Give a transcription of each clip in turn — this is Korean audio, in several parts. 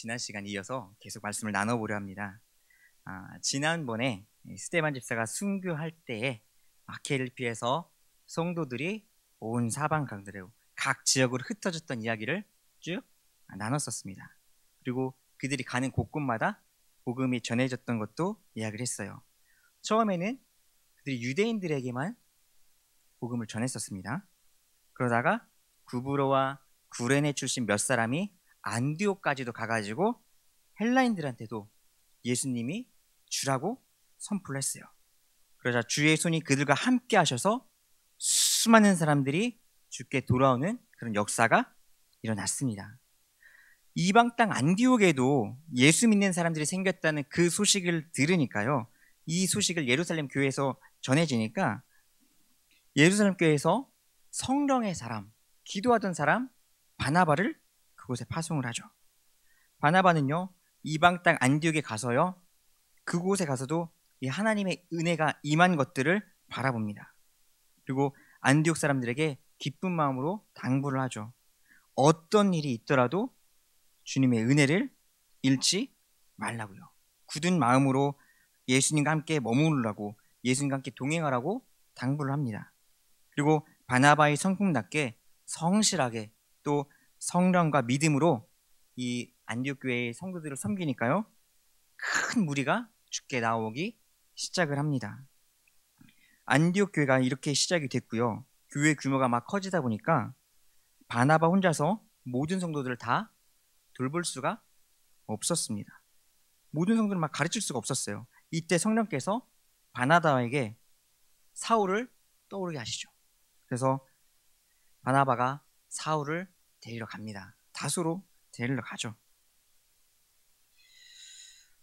지난 시간 이어서 계속 말씀을 나눠보려 합니다. 지난번에 스테반 집사가 순교할 때에 마케를 피해서 성도들이 온 사방 강들에 각 지역으로 흩어졌던 이야기를 쭉 나눴었습니다. 그리고 그들이 가는 곳곳마다 복음이 전해졌던 것도 이야기를 했어요. 처음에는 그들이 유대인들에게만 복음을 전했었습니다. 그러다가 구브로와 구레네 출신 몇 사람이 안디옥까지도 가가지고 헬라인들한테도 예수님이 주라고 선포를 했어요. 그러자 주의 손이 그들과 함께 하셔서 수많은 사람들이 주께 돌아오는 그런 역사가 일어났습니다. 이방 땅 안디옥에도 예수 믿는 사람들이 생겼다는 그 소식을 들으니까요, 이 소식을 예루살렘 교회에서 전해지니까 예루살렘 교회에서 성령의 사람, 기도하던 사람 바나바를 그곳에 파송을 하죠. 바나바는요, 이방 땅 안디옥에 가서요, 그곳에 가서도 이 하나님의 은혜가 임한 것들을 바라봅니다. 그리고 안디옥 사람들에게 기쁜 마음으로 당부를 하죠. 어떤 일이 있더라도 주님의 은혜를 잃지 말라고요. 굳은 마음으로 예수님과 함께 머무르라고, 예수님과 함께 동행하라고 당부를 합니다. 그리고 바나바의 성품답게 성실하게 또 성령과 믿음으로 이 안디옥 교회의 성도들을 섬기니까요, 큰 무리가 주께 나오기 시작을 합니다. 안디옥 교회가 이렇게 시작이 됐고요, 교회 규모가 막 커지다 보니까 바나바 혼자서 모든 성도들을 다 돌볼 수가 없었습니다. 모든 성도들을 막 가르칠 수가 없었어요. 이때 성령께서 바나바에게 사울을 떠오르게 하시죠. 그래서 바나바가 사울을 데리러 갑니다. 다소로 데리러 가죠.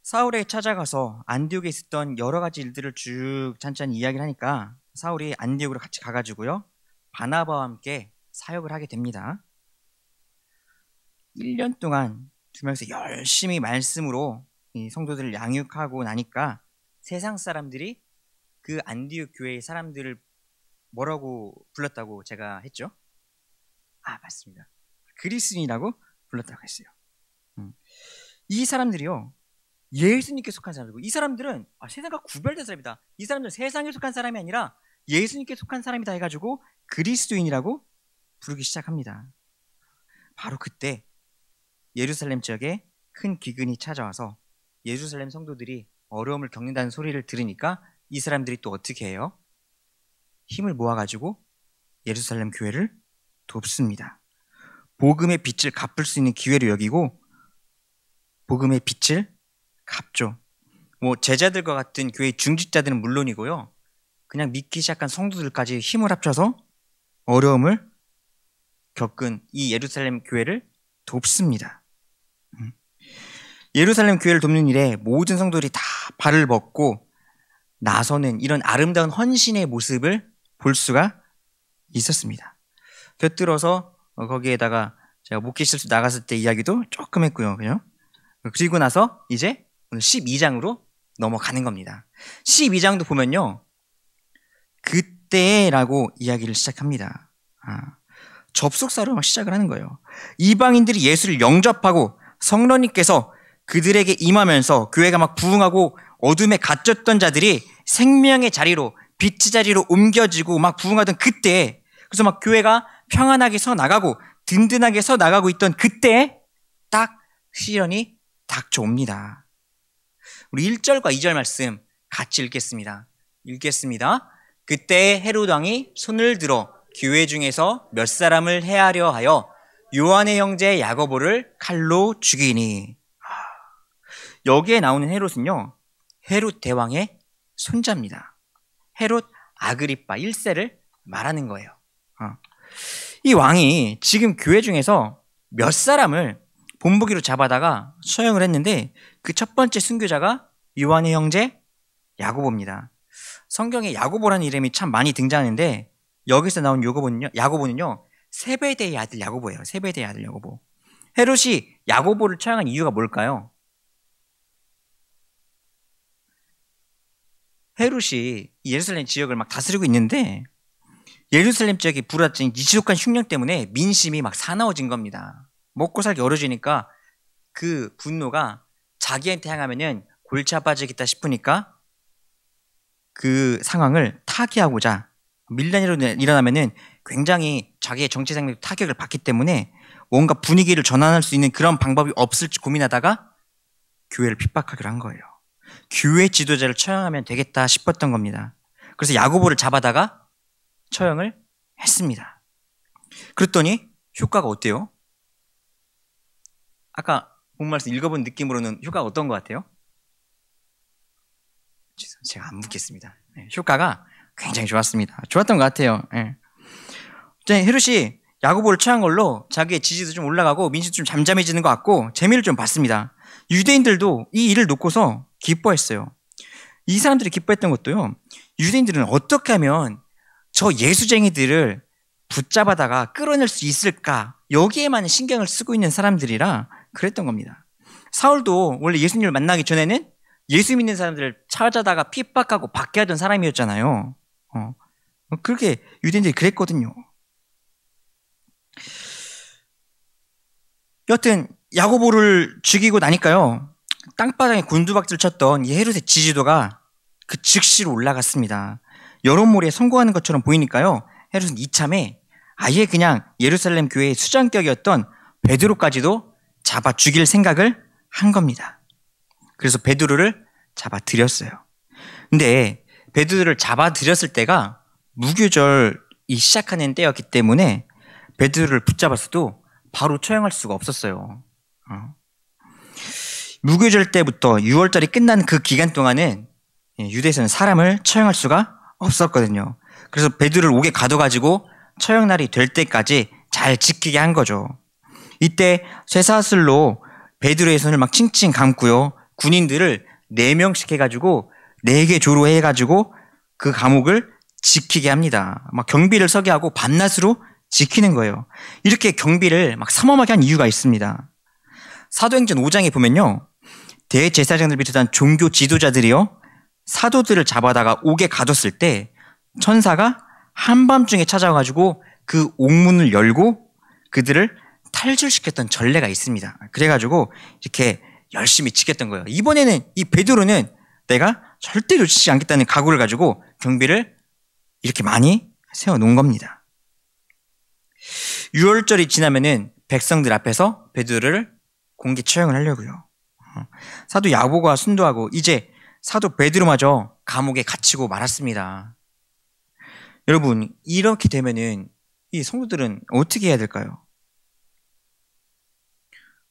사울에 찾아가서 안디옥에 있었던 여러 가지 일들을 쭉 찬찬히 이야기를 하니까 사울이 안디옥으로 같이 가가지고요, 바나바와 함께 사역을 하게 됩니다. 1년 동안 두 명이서 열심히 말씀으로 이 성도들을 양육하고 나니까 세상 사람들이 그 안디옥 교회의 사람들을 뭐라고 불렀다고 제가 했죠? 맞습니다. 그리스인이라고 불렀다고 했어요. 이 사람들이요, 예수님께 속한 사람이고, 이 사람들은 세상과 구별된 사람이다. 이 사람들은 세상에 속한 사람이 아니라 예수님께 속한 사람이다 해가지고 그리스도인이라고 부르기 시작합니다. 바로 그때 예루살렘 지역에 큰 기근이 찾아와서 예루살렘 성도들이 어려움을 겪는다는 소리를 들으니까 이 사람들이 또 어떻게 해요? 힘을 모아가지고 예루살렘 교회를 돕습니다. 복음의 빛을 갚을 수 있는 기회로 여기고 복음의 빛을 갚죠. 제자들과 같은 교회 중직자들은 물론이고요, 그냥 믿기 시작한 성도들까지 힘을 합쳐서 어려움을 겪은 이 예루살렘 교회를 돕습니다. 예루살렘 교회를 돕는 일에 모든 성도들이 다 발을 벗고 나서는 이런 아름다운 헌신의 모습을 볼 수가 있었습니다. 곁들어서 거기에다가 제가 목회 실수 나갔을 때 이야기도 조금 했고요. 그리고 나서 이제 오늘 12장으로 넘어가는 겁니다. 12장도 보면요, 그때라고 이야기를 시작합니다. 접속사로 막 시작을 하는 거예요. 이방인들이 예수를 영접하고 성령님께서 그들에게 임하면서 교회가 막 부흥하고 어둠에 갇혔던 자들이 생명의 자리로, 빛의 자리로 옮겨지고 막 부흥하던 그때, 그래서 막 교회가 평안하게 서 나가고 든든하게 서 나가고 있던 그때 딱 시련이 닥쳐옵니다. 우리 1절과 2절 말씀 같이 읽겠습니다. 그때 헤롯 왕이 손을 들어 교회 중에서 몇 사람을 해하려 하여 요한의 형제 야고보를 칼로 죽이니. 여기에 나오는 헤롯은요, 헤롯 대왕의 손자입니다. 헤롯 아그리파 1세를 말하는 거예요. 이 왕이 지금 교회 중에서 몇 사람을 본보기로 잡아다가 처형을 했는데 그 첫 번째 순교자가 요한의 형제 야고보입니다. 성경에 야고보라는 이름이 참 많이 등장하는데 여기서 나온 야고보는요 세베대의 아들 야고보예요. 세베대의 아들 야고보. 헤롯이 야고보를 처형한 이유가 뭘까요? 헤롯이 예루살렘 지역을 막 다스리고 있는데 예루살렘 지역이 불화증, 지속한 흉년 때문에 민심이 막 사나워진 겁니다. 먹고 살기 어려지니까 그 분노가 자기한테 향하면은 골치 아파지겠다 싶으니까 그 상황을 타개하고자 밀란이로 일어나면은 굉장히 자기의 정치 생명에 타격을 받기 때문에 뭔가 분위기를 전환할 수 있는 그런 방법이 없을지 고민하다가 교회를 핍박하기로 한 거예요. 교회 지도자를 처형하면 되겠다 싶었던 겁니다. 그래서 야고보를 잡아다가 처형을 했습니다. 그랬더니 효과가 어때요? 아까 본 말씀 읽어본 느낌으로는 효과가 어떤 것 같아요? 제가 안 묻겠습니다. 효과가 굉장히 좋았습니다. 좋았던 것 같아요. 헤롯이 야고보를 처한 걸로 자기의 지지도 좀 올라가고 민심도 좀 잠잠해지는 것 같고 재미를 좀 봤습니다. 유대인들도 이 일을 놓고서 기뻐했어요. 이 사람들이 기뻐했던 것도요, 유대인들은 어떻게 하면 저 예수쟁이들을 붙잡아다가 끌어낼 수 있을까, 여기에만 신경을 쓰고 있는 사람들이라 그랬던 겁니다. 사울도 원래 예수님을 만나기 전에는 예수 믿는 사람들을 찾아다가 핍박하고 받게 하던 사람이었잖아요. 그렇게 유대인들이 그랬거든요. 여튼 야고보를 죽이고 나니까요, 땅바닥에 곤두박질 쳤던 이 헤롯의 지지도가 그 즉시로 올라갔습니다. 여론몰이에 성공하는 것처럼 보이니까요, 헤롯은 이참에 아예 그냥 예루살렘 교회의 수장격이었던 베드로까지도 잡아 죽일 생각을 한 겁니다. 그래서 베드로를 잡아들였어요. 근데 베드로를 잡아들였을 때가 무교절이 시작하는 때였기 때문에 베드로를 붙잡았어도 바로 처형할 수가 없었어요. 무교절 때부터 6월달이 끝난 그 기간 동안은 유대에서는 사람을 처형할 수가 없었거든요. 그래서 베드로를 옥에 가둬가지고 처형날이 될 때까지 잘 지키게 한 거죠. 이때 쇠사슬로 베드로의 손을 막 칭칭 감고요, 군인들을 4명씩 해가지고 4개 조로 해가지고 그 감옥을 지키게 합니다. 막 경비를 서게 하고 밤낮으로 지키는 거예요. 이렇게 경비를 막 삼엄하게 한 이유가 있습니다. 사도행전 5장에 보면요, 대제사장들 비롯한 종교 지도자들이요, 사도들을 잡아다가 옥에 가뒀을 때 천사가 한밤중에 찾아와가지고 그 옥문을 열고 그들을 탈출시켰던 전례가 있습니다. 그래가지고 이렇게 열심히 지켰던 거예요. 이번에는 이 베드로는 내가 절대 놓치지 않겠다는 각오를 가지고 경비를 이렇게 많이 세워놓은 겁니다. 6월절이 지나면은 백성들 앞에서 베드로를 공개 처형을 하려고요. 사도 야고보가 순도하고 이제 사도 베드로마저 감옥에 갇히고 말았습니다. 여러분, 이렇게 되면은 이 성도들은 어떻게 해야 될까요?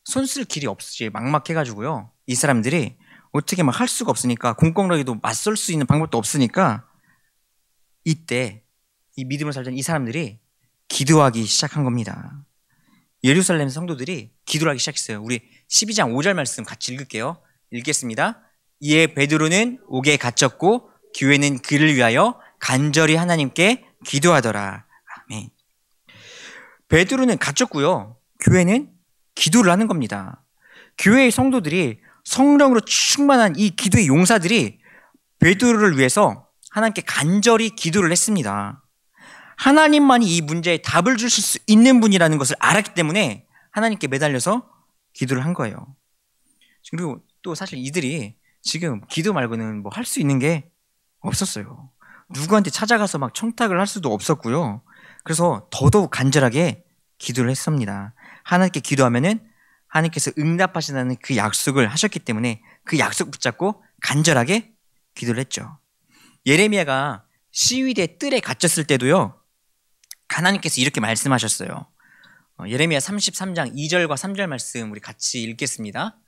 손 쓸 길이 없이 막막해가지고요, 이 사람들이 어떻게 막 할 수가 없으니까, 공공력에도 맞설 수 있는 방법도 없으니까 이때 이 믿음을 살던 이 사람들이 기도하기 시작한 겁니다. 예루살렘 성도들이 기도를 하기 시작했어요. 우리 12장 5절 말씀 같이 읽을게요. 읽겠습니다. 이에 베드로는 옥에 갇혔고 교회는 그를 위하여 간절히 하나님께 기도하더라. 아멘. 베드로는 갇혔고요, 교회는 기도를 하는 겁니다. 교회의 성도들이, 성령으로 충만한 이 기도의 용사들이 베드로를 위해서 하나님께 간절히 기도를 했습니다. 하나님만이 이 문제에 답을 주실 수 있는 분이라는 것을 알았기 때문에 하나님께 매달려서 기도를 한 거예요. 그리고 또 사실 이들이 지금 기도 말고는 뭐 할 수 있는 게 없었어요. 누구한테 찾아가서 막 청탁을 할 수도 없었고요. 그래서 더더욱 간절하게 기도를 했습니다. 하나님께 기도하면은 하나님께서 응답하신다는 그 약속을 하셨기 때문에 그 약속 붙잡고 간절하게 기도를 했죠. 예레미야가 시위대 뜰에 갇혔을 때도요, 하나님께서 이렇게 말씀하셨어요. 예레미야 33장 2절과 3절 말씀 우리 같이 읽겠습니다.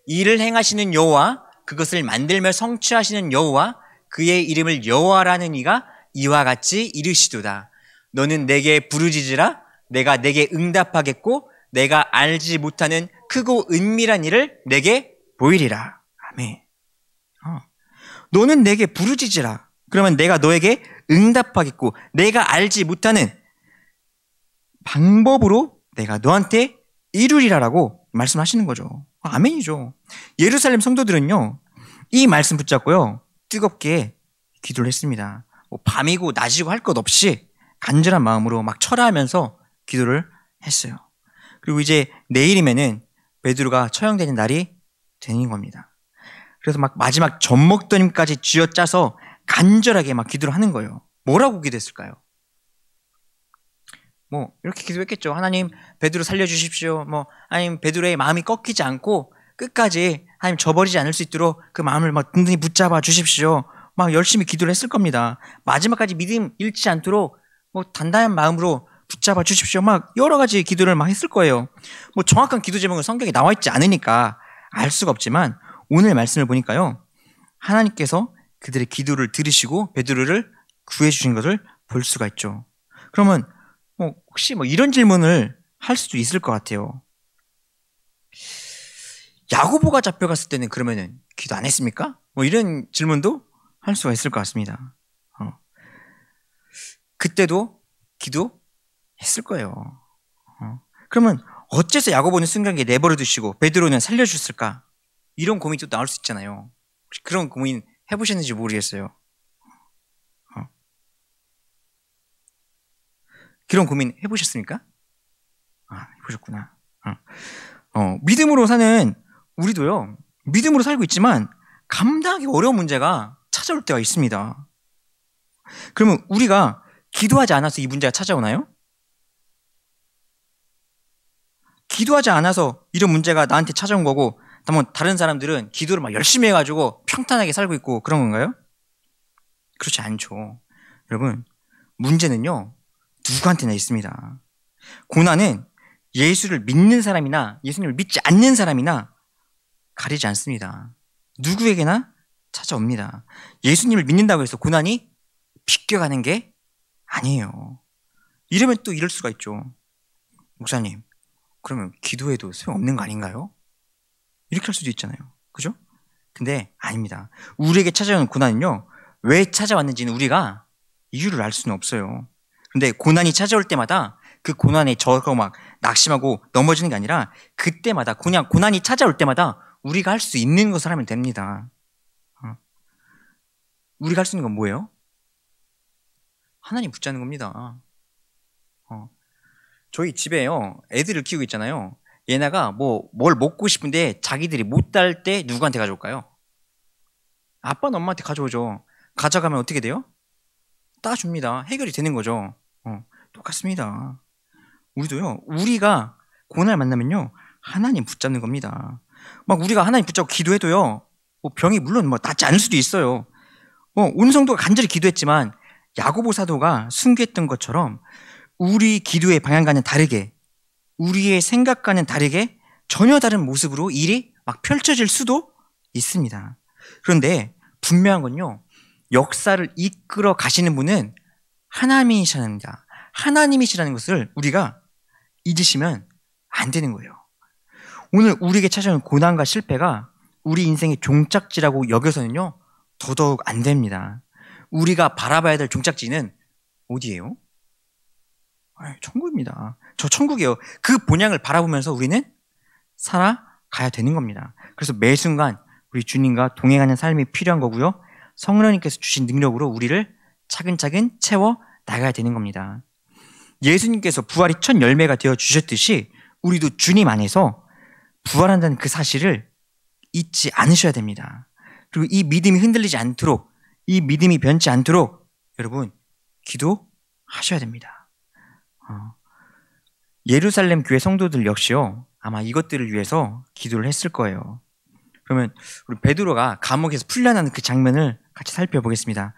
이를 행하시는 여호와, 그것을 만들며 성취하시는 여호와, 그의 이름을 여호와라는 이가 이와 같이 이르시도다. 너는 내게 부르짖으라. 내가 내게 응답하겠고 내가 알지 못하는 크고 은밀한 일을 내게 보이리라. 아멘. 너는 내게 부르짖으라. 그러면 내가 너에게 응답하겠고 내가 알지 못하는 방법으로 내가 너한테 이루리라라고 말씀하시는 거죠. 아멘이죠. 예루살렘 성도들은요, 이 말씀 붙잡고요, 뜨겁게 기도를 했습니다. 뭐 밤이고 낮이고 할 것 없이 간절한 마음으로 막 철회하면서 기도를 했어요. 그리고 이제 내일이면은 베드로가 처형되는 날이 되는 겁니다. 그래서 막 마지막 젖먹더니까지 쥐어짜서 간절하게 막 기도를 하는 거예요. 뭐라고 기도했을까요? 뭐 이렇게 기도했겠죠. 하나님 베드로 살려주십시오. 뭐 하나님 베드로의 마음이 꺾이지 않고 끝까지 하나님 저버리지 않을 수 있도록 그 마음을 막 든든히 붙잡아 주십시오. 막 열심히 기도를 했을 겁니다. 마지막까지 믿음 잃지 않도록 뭐 단단한 마음으로 붙잡아 주십시오. 막 여러 가지 기도를 막 했을 거예요. 뭐 정확한 기도 제목은 성경에 나와 있지 않으니까 알 수가 없지만 오늘 말씀을 보니까요. 하나님께서 그들의 기도를 들으시고 베드로를 구해 주신 것을 볼 수가 있죠. 그러면 혹시 이런 질문을 할 수도 있을 것 같아요. 야고보가 잡혀갔을 때는 그러면은 기도 안 했습니까? 이런 질문도 할 수가 있을 것 같습니다. 그때도 기도했을 거예요. 그러면 어째서 야고보는 순간에 내버려 두시고 베드로는 살려주셨을까? 이런 고민이 또 나올 수 있잖아요. 혹시 그런 고민 해보셨는지 모르겠어요. 그런 고민 해보셨습니까? 해보셨구나. 믿음으로 사는 우리도요, 믿음으로 살고 있지만 감당하기 어려운 문제가 찾아올 때가 있습니다. 그러면 우리가 기도하지 않아서 이 문제가 찾아오나요? 기도하지 않아서 이런 문제가 나한테 찾아온 거고, 다른 사람들은 기도를 막 열심히 해가지고 평탄하게 살고 있고 그런 건가요? 그렇지 않죠. 여러분, 문제는요, 누구한테나 있습니다. 고난은 예수를 믿는 사람이나 예수님을 믿지 않는 사람이나 가리지 않습니다. 누구에게나 찾아옵니다. 예수님을 믿는다고 해서 고난이 비껴가는 게 아니에요. 이러면 또 이럴 수가 있죠. 목사님, 그러면 기도해도 소용없는 거 아닌가요? 이렇게 할 수도 있잖아요. 그죠? 근데 아닙니다. 우리에게 찾아오는 고난은요, 왜 찾아왔는지는 우리가 이유를 알 수는 없어요. 근데 고난이 찾아올 때마다 그 고난에 져서 막 낙심하고 넘어지는 게 아니라 그때마다 그냥 고난이 찾아올 때마다 우리가 할 수 있는 것을 하면 됩니다. 우리가 할 수 있는 건 뭐예요? 하나님 붙잡는 겁니다. 저희 집에요, 애들을 키우고 있잖아요. 얘네가 뭘 먹고 싶은데 자기들이 못 딸 때 누구한테 가져올까요? 아빠는 엄마한테 가져오죠. 가져가면 어떻게 돼요? 따줍니다. 해결이 되는 거죠. 똑같습니다. 우리도요, 우리가 고난을 만나면요, 하나님 붙잡는 겁니다. 막 우리가 하나님 붙잡고 기도해도요, 병이 물론 낫지 않을 수도 있어요. 온 성도가 간절히 기도했지만 야고보 사도가 순교했던 것처럼 우리 기도의 방향과는 다르게, 우리의 생각과는 다르게 전혀 다른 모습으로 일이 막 펼쳐질 수도 있습니다. 그런데 분명한 건요, 역사를 이끌어 가시는 분은 하나님이시랍니다. 하나님이시라는 것을 우리가 잊으시면 안 되는 거예요. 오늘 우리에게 찾아오는 고난과 실패가 우리 인생의 종착지라고 여겨서는요, 더더욱 안 됩니다. 우리가 바라봐야 될 종착지는 어디예요? 천국입니다. 저 천국이에요. 그 본향을 바라보면서 우리는 살아가야 되는 겁니다. 그래서 매 순간 우리 주님과 동행하는 삶이 필요한 거고요. 성령님께서 주신 능력으로 우리를 차근차근 채워 나가야 되는 겁니다. 예수님께서 부활이 첫 열매가 되어 주셨듯이 우리도 주님 안에서 부활한다는 그 사실을 잊지 않으셔야 됩니다. 그리고 이 믿음이 흔들리지 않도록, 이 믿음이 변치 않도록 여러분 기도하셔야 됩니다. 예루살렘 교회 성도들 역시요, 아마 이것들을 위해서 기도를 했을 거예요. 그러면 우리 베드로가 감옥에서 풀려나는 그 장면을 같이 살펴보겠습니다.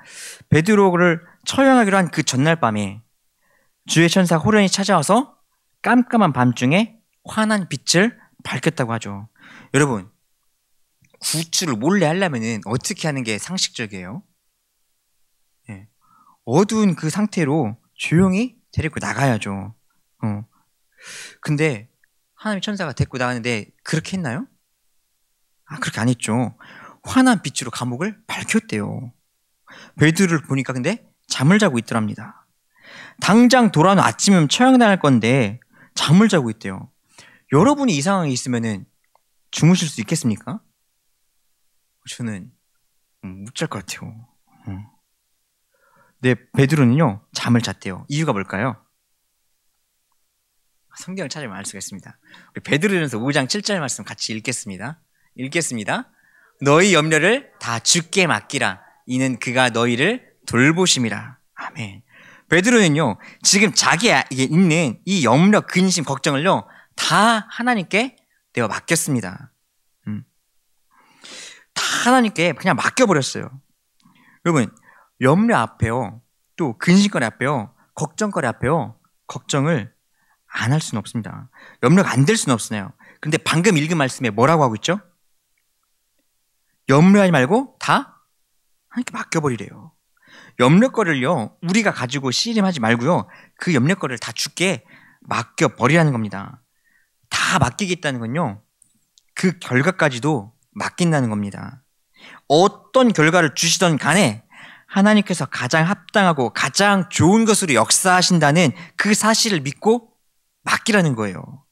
베드로를 처형하기로 한 그 전날 밤에 주의 천사 호련히 찾아와서 깜깜한 밤중에 환한 빛을 밝혔다고 하죠. 여러분, 구출을 몰래 하려면 어떻게 하는 게 상식적이에요? 어두운 그 상태로 조용히 데리고 나가야죠. 근데 하나님의 천사가 데리고 나가는데 그렇게 했나요? 그렇게 안 했죠. 환한 빛으로 감옥을 밝혔대요. 베드로를 보니까 근데 잠을 자고 있더랍니다. 당장 돌아오는 아침이면 처형당할 건데 잠을 자고 있대요. 여러분이 이 상황에 있으면 주무실 수 있겠습니까? 저는 못 잘 것 같아요. 네, 베드로는요 잠을 잤대요. 이유가 뭘까요? 성경을 찾으면 알 수가 있습니다. 우리 베드로전서 5장 7절 말씀 같이 읽겠습니다. 너희 염려를 다 주께 맡기라. 이는 그가 너희를 돌보심이라. 아멘. 베드로는요, 지금 자기에 있는 이 염려, 근심, 걱정을요, 다 하나님께 내가 맡겼습니다. 다 하나님께 그냥 맡겨버렸어요. 여러분, 염려 앞에요, 또 근심거리 앞에요, 걱정거리 앞에요, 걱정을 안 할 수는 없습니다. 염려가 안 될 수는 없어요. 근데 방금 읽은 말씀에 뭐라고 하고 있죠? 염려하지 말고 다 하나님께 맡겨버리래요. 염려거리를요, 우리가 가지고 씨름하지 말고요, 그 염려거리를 다 주께 맡겨버리라는 겁니다. 다 맡기겠다는 건요, 그 결과까지도 맡긴다는 겁니다. 어떤 결과를 주시던 간에 하나님께서 가장 합당하고 가장 좋은 것으로 역사하신다는 그 사실을 믿고 맡기라는 거예요.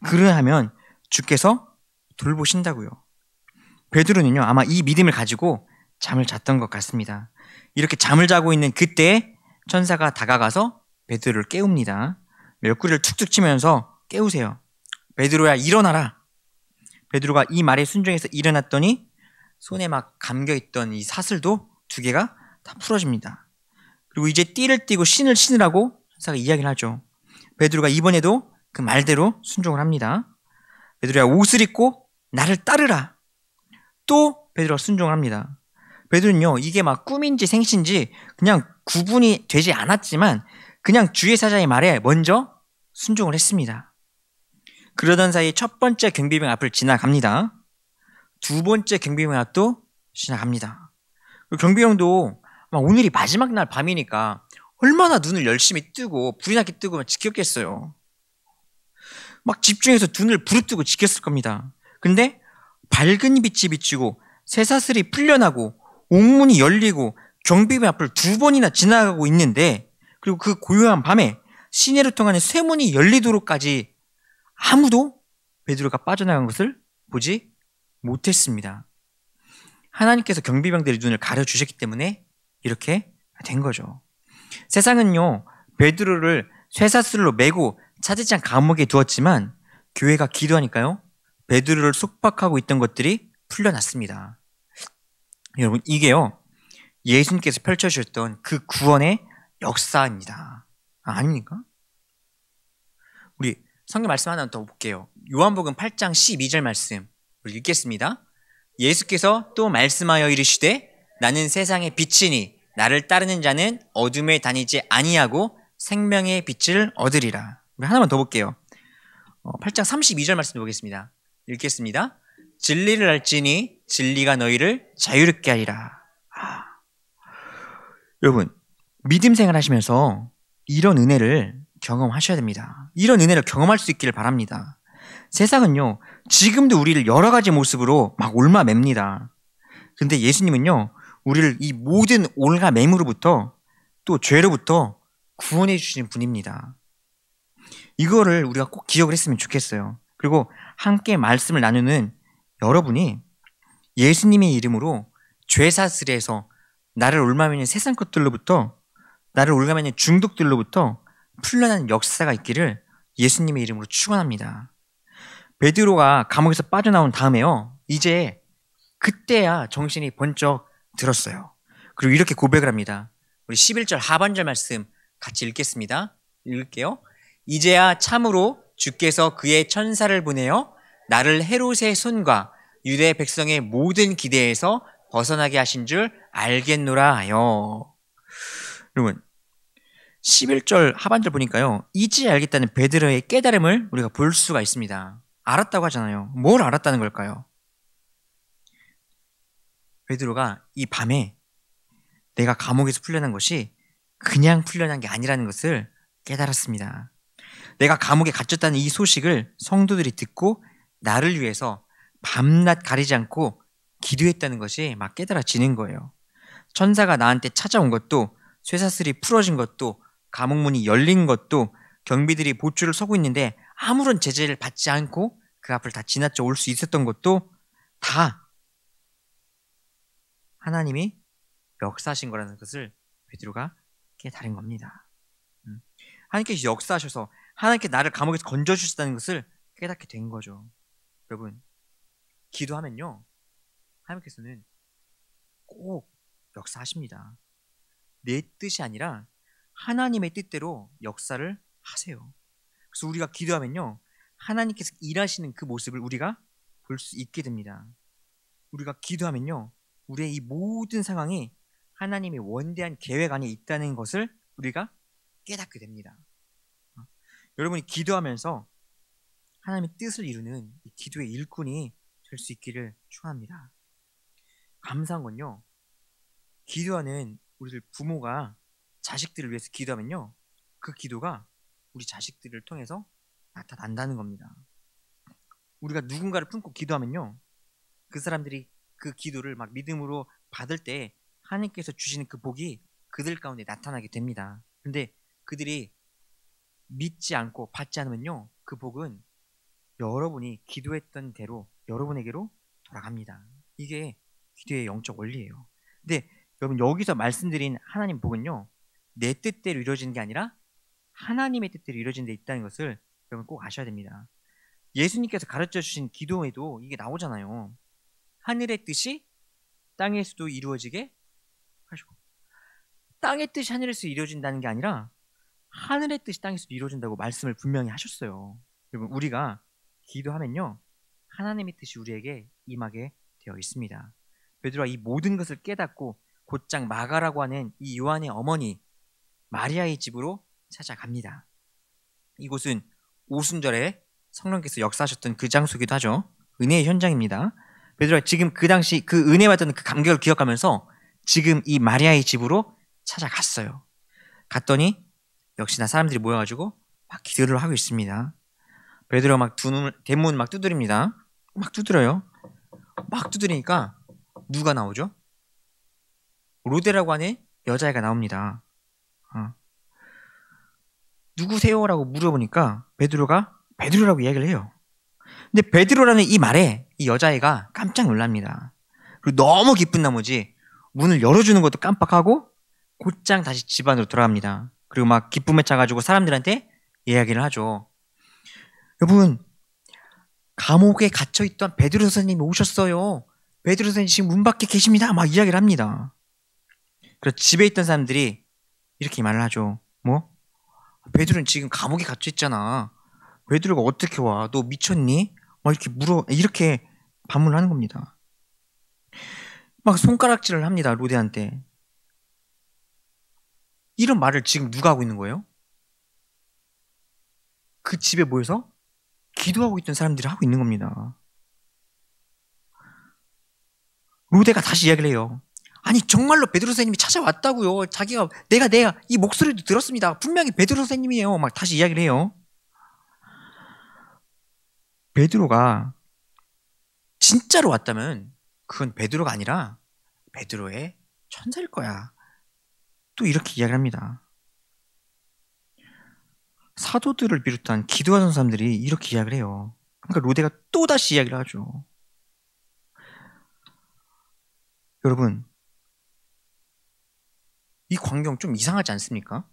그러하면 주께서 돌보신다고요. 베드로는요, 아마 이 믿음을 가지고 잠을 잤던 것 같습니다. 이렇게 잠을 자고 있는 그때 천사가 다가가서 베드로를 깨웁니다. 멸구리를 툭툭 치면서 깨우세요. 베드로야, 일어나라. 베드로가 이 말에 순종해서 일어났더니 손에 막 감겨있던 이 사슬도 2개가 다 풀어집니다. 그리고 이제 띠를 띠고 신을 신으라고 천사가 이야기를 하죠. 베드로가 이번에도 그 말대로 순종을 합니다. 베드로야, 옷을 입고 나를 따르라. 또 베드로가 순종을 합니다. 베드로는요, 이게 막 꿈인지 생신지 그냥 구분이 되지 않았지만 그냥 주의 사자의 말에 먼저 순종을 했습니다. 그러던 사이 첫 번째 경비병 앞을 지나갑니다. 2번째 경비병 앞도 지나갑니다. 경비병도 오늘이 마지막 날 밤이니까 얼마나 눈을 열심히 뜨고 불이 나게 뜨고 지켰겠어요. 막 집중해서 눈을 부릅뜨고 지켰을 겁니다. 근데 밝은 빛이 비치고 쇠사슬이 풀려나고 옥문이 열리고 경비병 앞을 2번이나 지나가고 있는데, 그리고 그 고요한 밤에 시내로 통하는 쇠문이 열리도록까지 아무도 베드로가 빠져나간 것을 보지 못했습니다. 하나님께서 경비병들의 눈을 가려주셨기 때문에 이렇게 된 거죠. 세상은요, 베드로를 쇠사슬로 매고 차지찬 감옥에 두었지만 교회가 기도하니까요, 베드로를 속박하고 있던 것들이 풀려났습니다. 여러분, 이게요, 예수님께서 펼쳐주셨던 그 구원의 역사입니다. 아닙니까? 우리 성경 말씀 하나 더 볼게요. 요한복음 8장 12절 말씀 우리 읽겠습니다. 예수께서 또 말씀하여 이르시되 나는 세상의 빛이니 나를 따르는 자는 어둠에 다니지 아니하고 생명의 빛을 얻으리라. 우리 하나만 더 볼게요. 8장 32절 말씀 보겠습니다. 읽겠습니다. 진리를 알지니 진리가 너희를 자유롭게 하리라. 여러분, 믿음 생활 하시면서 이런 은혜를 경험하셔야 됩니다. 이런 은혜를 경험할 수 있기를 바랍니다. 세상은요, 지금도 우리를 여러 가지 모습으로 막 옮아맵니다. 근데 예수님은요, 우리를 이 모든 옮아매므로부터 또 죄로부터 구원해 주시는 분입니다. 이거를 우리가 꼭 기억을 했으면 좋겠어요. 그리고 함께 말씀을 나누는 여러분이 예수님의 이름으로 죄사슬에서 나를 옮아매는 세상 것들로부터, 나를 옮아매는 중독들로부터 풀려나는 역사가 있기를 예수님의 이름으로 축원합니다. 베드로가 감옥에서 빠져나온 다음에요, 이제 그때야 정신이 번쩍 들었어요. 그리고 이렇게 고백을 합니다. 우리 11절 하반절 말씀 같이 읽겠습니다. 읽을게요. 이제야 참으로 주께서 그의 천사를 보내어 나를 헤롯의 손과 유대 백성의 모든 기대에서 벗어나게 하신 줄 알겠노라 하여. 여러분, 11절 하반절 보니까요, 이제 알겠다는 베드로의 깨달음을 우리가 볼 수가 있습니다. 알았다고 하잖아요. 뭘 알았다는 걸까요? 베드로가 이 밤에 내가 감옥에서 풀려난 것이 그냥 풀려난 게 아니라는 것을 깨달았습니다. 내가 감옥에 갇혔다는 이 소식을 성도들이 듣고 나를 위해서 밤낮 가리지 않고 기도했다는 것이 막 깨달아지는 거예요. 천사가 나한테 찾아온 것도, 쇠사슬이 풀어진 것도, 감옥문이 열린 것도, 경비들이 보초를 서고 있는데 아무런 제재를 받지 않고 그 앞을 다 지나쳐 올 수 있었던 것도 다 하나님이 역사하신 거라는 것을 베드로가 깨달은 겁니다. 하나님께서 역사하셔서 하나님께 나를 감옥에서 건져주셨다는 것을 깨닫게 된 거죠. 여러분, 기도하면요, 하나님께서는 꼭 역사하십니다. 내 뜻이 아니라 하나님의 뜻대로 역사를 하세요. 그래서 우리가 기도하면요, 하나님께서 일하시는 그 모습을 우리가 볼 수 있게 됩니다. 우리가 기도하면요, 우리의 이 모든 상황이 하나님의 원대한 계획 안에 있다는 것을 우리가 깨닫게 됩니다. 여러분이 기도하면서 하나님의 뜻을 이루는 이 기도의 일꾼이 될 수 있기를 축원합니다. 감사한 건요, 기도하는 우리들 부모가 자식들을 위해서 기도하면요, 그 기도가 우리 자식들을 통해서 나타난다는 겁니다. 우리가 누군가를 품고 기도하면요, 그 사람들이 그 기도를 막 믿음으로 받을 때 하나님께서 주시는 그 복이 그들 가운데 나타나게 됩니다. 근데 그들이 믿지 않고 받지 않으면요, 그 복은 여러분이 기도했던 대로 여러분에게로 돌아갑니다. 이게 기도의 영적 원리예요. 근데 여러분, 여기서 말씀드린 하나님 복은요, 내 뜻대로 이루어지는 게 아니라 하나님의 뜻대로 이루어진 데 있다는 것을 여러분 꼭 아셔야 됩니다. 예수님께서 가르쳐 주신 기도에도 이게 나오잖아요. 하늘의 뜻이 땅에서도 이루어지게 하시고, 땅의 뜻이 하늘에서 이루어진다는 게 아니라 하늘의 뜻이 땅에서도 이루어진다고 말씀을 분명히 하셨어요. 여러분, 우리가 기도하면요, 하나님의 뜻이 우리에게 임하게 되어 있습니다. 베드로가 이 모든 것을 깨닫고 곧장 마가라고 하는 이 요한의 어머니 마리아의 집으로 찾아갑니다. 이곳은 오순절에 성령께서 역사하셨던 그 장소이기도 하죠. 은혜의 현장입니다. 베드로가 지금 그 당시 그 은혜 받던 그 감격을 기억하면서 지금 이 마리아의 집으로 찾아갔어요. 갔더니 역시나 사람들이 모여가지고 막 기도를 하고 있습니다. 베드로가 막 대문 막 두드립니다. 막 두드려요. 막 두드리니까 누가 나오죠? 로데라고 하는 여자애가 나옵니다. 누구세요? 라고 물어보니까 베드로라고 이야기를 해요. 근데 베드로라는 이 말에 이 여자애가 깜짝 놀랍니다. 그리고 너무 기쁜 나머지 문을 열어주는 것도 깜빡하고 곧장 다시 집 안으로 돌아갑니다. 그리고 막 기쁨에 차가지고 사람들한테 이야기를 하죠. 여러분, 감옥에 갇혀있던 베드로 선생님이 오셨어요. 베드로 선생님 지금 문 밖에 계십니다. 막 이야기를 합니다. 그래서 집에 있던 사람들이 이렇게 말을 하죠. 뭐? 베드로는 지금 감옥에 갇혀있잖아. 베드로가 어떻게 와? 너 미쳤니? 막 이렇게 반문을 하는 겁니다. 막 손가락질을 합니다. 로데한테. 이런 말을 지금 누가 하고 있는 거예요? 그 집에 모여서 기도하고 있던 사람들이 하고 있는 겁니다. 로데가 다시 이야기를 해요. 아니, 정말로 베드로 선생님이 찾아왔다고요. 자기가 내가 이 목소리도 들었습니다. 분명히 베드로 선생님이에요. 막 다시 이야기를 해요. 베드로가 진짜로 왔다면 그건 베드로가 아니라 베드로의 천사일 거야. 또 이렇게 이야기를 합니다. 사도들을 비롯한 기도하는 사람들이 이렇게 이야기를 해요. 그러니까 로데가 또 다시 이야기를 하죠. 여러분, 이 광경 좀 이상하지 않습니까?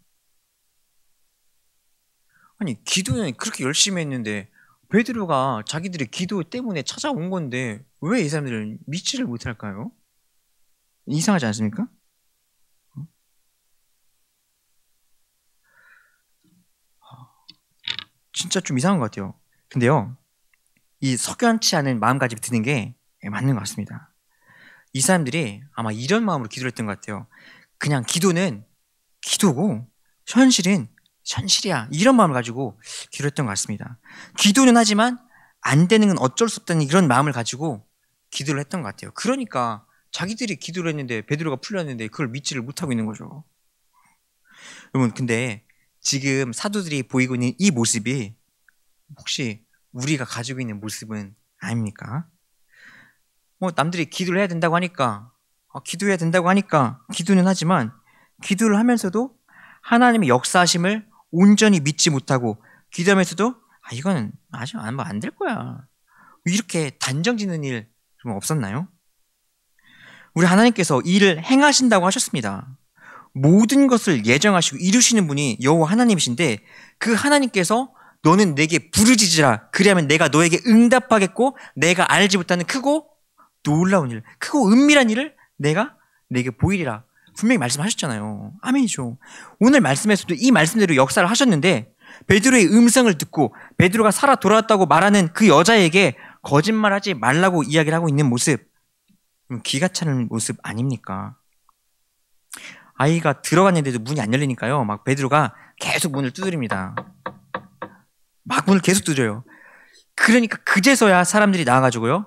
아니, 기도는 그렇게 열심히 했는데 베드로가 자기들의 기도 때문에 찾아온 건데 왜 이 사람들은 믿지를 못할까요? 이상하지 않습니까? 진짜 좀 이상한 것 같아요. 근데요, 이 석연치 않은 마음가짐이 드는 게 맞는 것 같습니다. 이 사람들이 아마 이런 마음으로 기도를 했던 것 같아요. 그냥 기도는 기도고 현실은 현실이야, 이런 마음을 가지고 기도를 했던 것 같습니다. 기도는 하지만 안 되는 건 어쩔 수 없다는 이런 마음을 가지고 기도를 했던 것 같아요. 그러니까 자기들이 기도를 했는데 베드로가 풀렸는데 그걸 믿지를 못하고 있는 거죠. 여러분, 근데 지금 사도들이 보이고 있는 이 모습이 혹시 우리가 가지고 있는 모습은 아닙니까? 남들이 기도를 해야 된다고 하니까 기도해야 된다고 하니까 기도는 하지만 기도를 하면서도 하나님의 역사하심을 온전히 믿지 못하고 기도하면서도 이거는 아직 안 될 거야, 이렇게 단정짓는 일 좀 없었나요? 우리 하나님께서 일을 행하신다고 하셨습니다. 모든 것을 예정하시고 이루시는 분이 여호와 하나님이신데, 그 하나님께서 너는 내게 부르짖으라 그리하면 내가 너에게 응답하겠고 내가 알지 못하는 크고 놀라운 일, 크고 은밀한 일을 내가 내게 보이리라 분명히 말씀하셨잖아요. 아멘이죠. 오늘 말씀에서도 이 말씀대로 역사를 하셨는데, 베드로의 음성을 듣고 베드로가 살아 돌아왔다고 말하는 그 여자에게 거짓말하지 말라고 이야기를 하고 있는 모습, 기가 차는 모습 아닙니까? 아이가 들어갔는데도 문이 안 열리니까요, 막 베드로가 계속 문을 두드립니다. 막 문을 계속 두드려요. 그러니까 그제서야 사람들이 나와가지고요,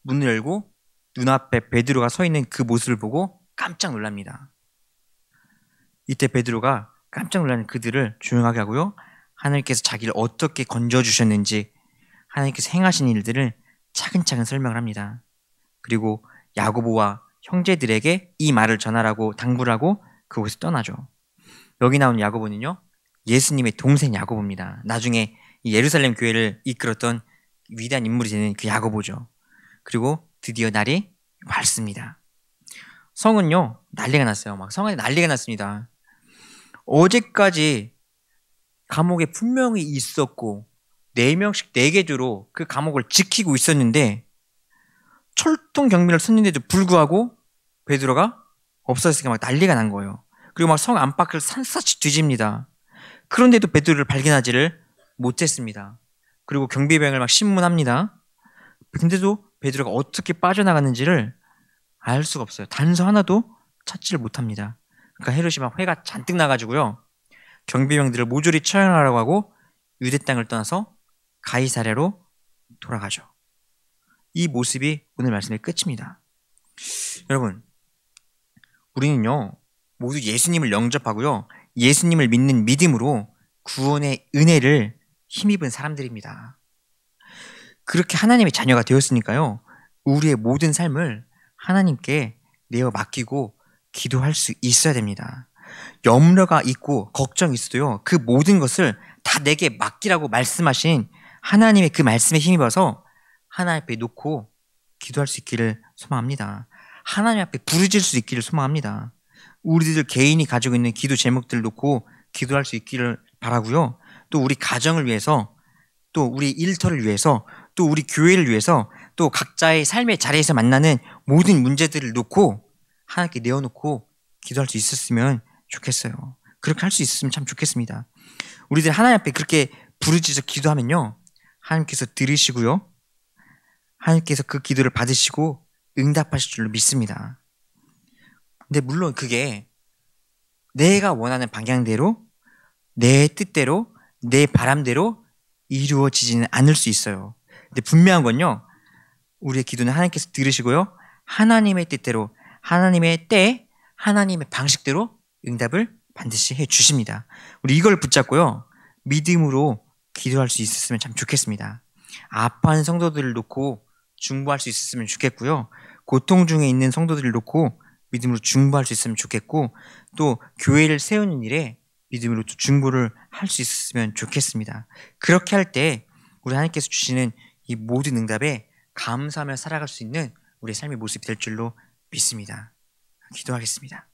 문을 열고 눈앞에 베드로가 서 있는 그 모습을 보고 깜짝 놀랍니다. 이때 베드로가 깜짝 놀라는 그들을 조용하게 하고요, 하나님께서 자기를 어떻게 건져주셨는지, 하나님께서 행하신 일들을 차근차근 설명을 합니다. 그리고 야고보와 형제들에게 이 말을 전하라고 당부를 하고 그곳에서 떠나죠. 여기 나오는 야고보는요, 예수님의 동생 야고보입니다. 나중에 이 예루살렘 교회를 이끌었던 위대한 인물이 되는 그 야고보죠. 그리고 드디어 날이 밝습니다. 성은요, 난리가 났어요. 막 성 안에 난리가 났습니다. 어제까지 감옥에 분명히 있었고 4명씩 4개조로 그 감옥을 지키고 있었는데, 철통 경비를 썼는데도 불구하고 베드로가 없어졌으니까 막 난리가 난 거예요. 그리고 막 성 안팎을 샅샅이 뒤집니다. 그런데도 베드로를 발견하지를 못했습니다. 그리고 경비병을 막 신문합니다. 근데도 베드로가 어떻게 빠져나갔는지를 알 수가 없어요. 단서 하나도 찾지를 못합니다. 그러니까 헤롯이 막 회가 잔뜩 나가지고요, 경비병들을 모조리 처형하라고 하고 유대 땅을 떠나서 가이사랴로 돌아가죠. 이 모습이 오늘 말씀의 끝입니다. 여러분, 우리는요 모두 예수님을 영접하고요, 예수님을 믿는 믿음으로 구원의 은혜를 힘입은 사람들입니다. 그렇게 하나님의 자녀가 되었으니까요, 우리의 모든 삶을 하나님께 내어 맡기고 기도할 수 있어야 됩니다. 염려가 있고 걱정이 있어도요, 그 모든 것을 다 내게 맡기라고 말씀하신 하나님의 그 말씀에 힘입어서 하나님 앞에 놓고 기도할 수 있기를 소망합니다. 하나님 앞에 부르짖을 수 있기를 소망합니다. 우리들 개인이 가지고 있는 기도 제목들을 놓고 기도할 수 있기를 바라고요, 또 우리 가정을 위해서, 또 우리 일터를 위해서, 또 우리 교회를 위해서, 또 각자의 삶의 자리에서 만나는 모든 문제들을 놓고 하나님께 내어놓고 기도할 수 있었으면 좋겠어요. 그렇게 할 수 있었으면 참 좋겠습니다. 우리들 하나님 앞에 그렇게 부르짖어 기도하면요, 하나님께서 들으시고요, 하나님께서 그 기도를 받으시고 응답하실 줄로 믿습니다. 근데 물론 그게 내가 원하는 방향대로, 내 뜻대로, 내 바람대로 이루어지지는 않을 수 있어요. 근데 분명한 건요, 우리의 기도는 하나님께서 들으시고요, 하나님의 뜻대로, 하나님의 때, 하나님의 방식대로 응답을 반드시 해주십니다. 우리 이걸 붙잡고요, 믿음으로 기도할 수 있었으면 참 좋겠습니다. 아파하는 성도들을 놓고 중보할 수 있었으면 좋겠고요, 고통 중에 있는 성도들을 놓고 믿음으로 중보할 수 있으면 좋겠고, 또 교회를 세우는 일에 믿음으로 중보를 할 수 있었으면 좋겠습니다. 그렇게 할 때 우리 하나님께서 주시는 이 모든 응답에 감사하며 살아갈 수 있는 우리의 삶의 모습이 될 줄로 믿습니다. 기도하겠습니다.